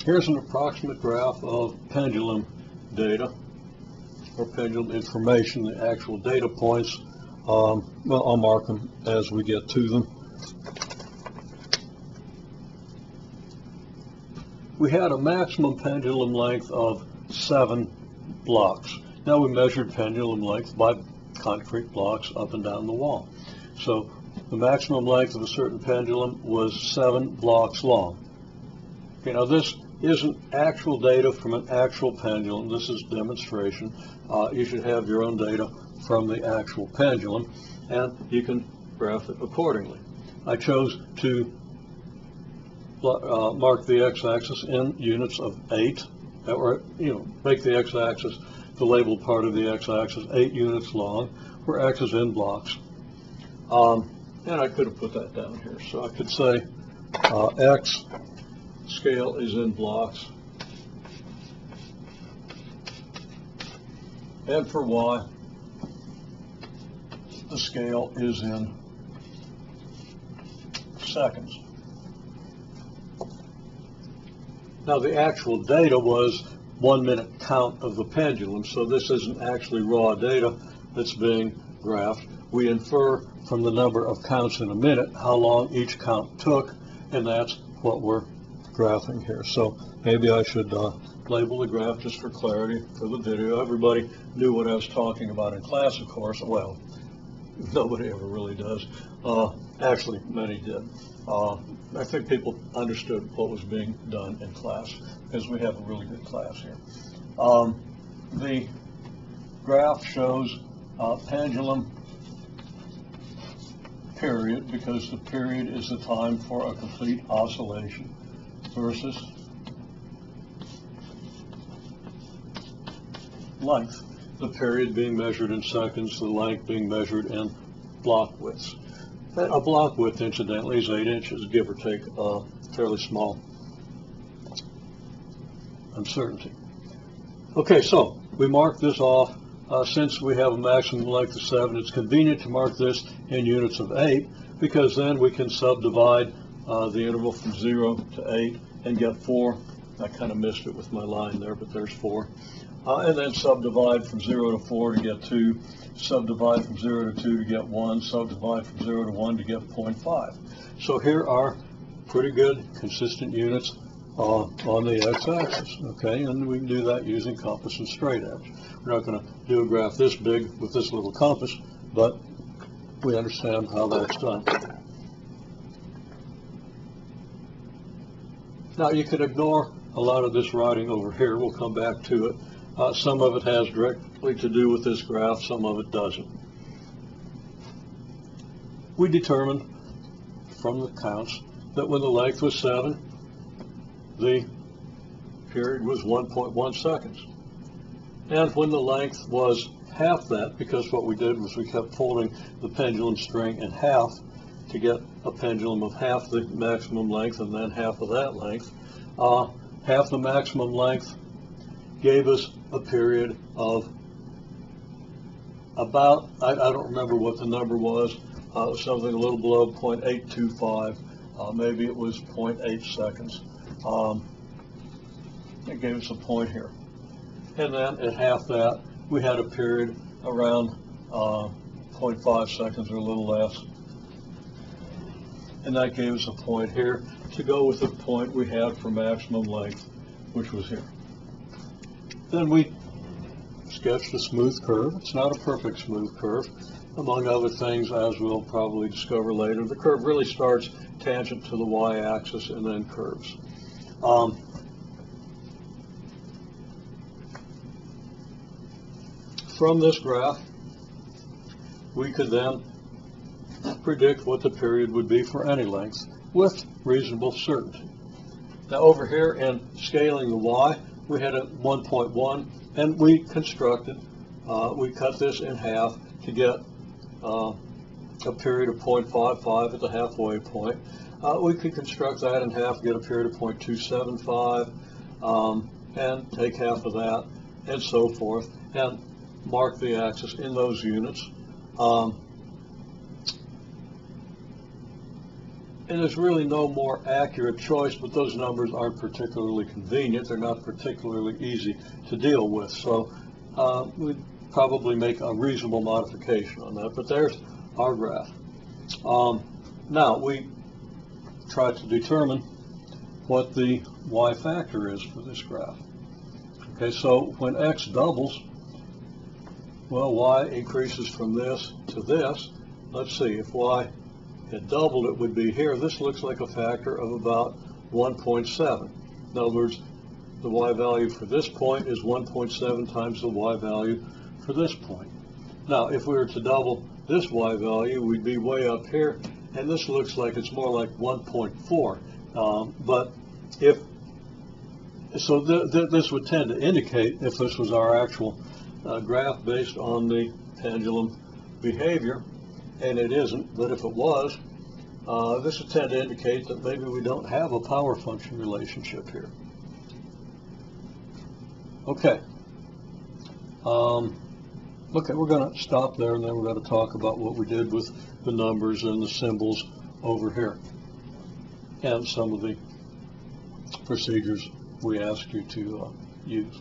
Here's an approximate graph of pendulum data, or pendulum information, the actual data points. Well, I'll mark them as we get to them. We had a maximum pendulum length of 7 blocks. Now we measured pendulum length by concrete blocks up and down the wall. So the maximum length of a certain pendulum was 7 blocks long. Okay, now this isn't actual data from an actual pendulum. This is demonstration. You should have your own data from the actual pendulum, and you can graph it accordingly. I chose to mark the x-axis in units of 8, or make the x-axis the labeled part of the x-axis 8 units long, where x is in blocks. And I could have put that down here. So I could say x scale is in blocks, and for y, the scale is in seconds. Now the actual data was 1 minute count of the pendulum, so this isn't actually raw data that's being graphed. We infer from the number of counts in a minute how long each count took, and that's what we're graphing here. So maybe I should label the graph just for clarity for the video. Everybody knew what I was talking about in class, of course. Well, nobody ever really does. Actually, many did. I think people understood what was being done in class, because we have a really good class here. The graph shows pendulum period, because the period is the time for a complete oscillation, versus length, the period being measured in seconds, the length being measured in block widths. A block width, incidentally, is 8 inches, give or take, fairly small uncertainty. Okay, so we mark this off. Since we have a maximum length of 7, it's convenient to mark this in units of 8, because then we can subdivide the interval from 0 to 8 and get 4. I kind of missed it with my line there, but there's 4. And then subdivide from 0 to 4 to get 2, subdivide from 0 to 2 to get 1, subdivide from 0 to 1 to get 0.5. So here are pretty good consistent units on the x-axis, okay? And we can do that using compass and straight edge. We're not going to do a graph this big with this little compass, but we understand how that's done. Now you can ignore a lot of this writing over here. We'll come back to it. Some of it has directly to do with this graph, some of it doesn't. We determined from the counts that when the length was 7, the period was 1.1 seconds. And when the length was half that, because what we did was we kept folding the pendulum string in half to get a pendulum of half the maximum length and then half of that length, half the maximum length gave us a period of about, I don't remember what the number was, something a little below 0.825, maybe it was 0.8 seconds. It gave us a point here. And then at half that, we had a period around 0.5 seconds or a little less. And that gave us a point here to go with the point we had for maximum length, which was here. Then we sketched a smooth curve. It's not a perfect smooth curve. Among other things, as we'll probably discover later, the curve really starts tangent to the y-axis and then curves. From this graph, we could then predict what the period would be for any length with reasonable certainty. Now over here in scaling the y, we had a 1.1, and we constructed, we cut this in half to get a period of 0.55 at the halfway point. We could construct that in half, get a period of 0.275, and take half of that, and so forth, and mark the axis in those units. And there's really no more accurate choice, but those numbers aren't particularly convenient. They're not particularly easy to deal with. So we'd probably make a reasonable modification on that. But there's our graph. Now we try to determine what the y factor is for this graph. Okay, so when x doubles, well, y increases from this to this. Let's see, if y had doubled, it would be here. This looks like a factor of about 1.7. In other words, the y value for this point is 1.7 times the y value for this point. Now, if we were to double this y value, we'd be way up here, and this looks like it's more like 1.4. But if so, this would tend to indicate, if this was our actual graph based on the pendulum behavior, and it isn't, but if it was, this would tend to indicate that maybe we don't have a power function relationship here. Okay. Okay, we're going to stop there, and then we're going to talk about what we did with the numbers and the symbols over here, and some of the procedures we asked you to use.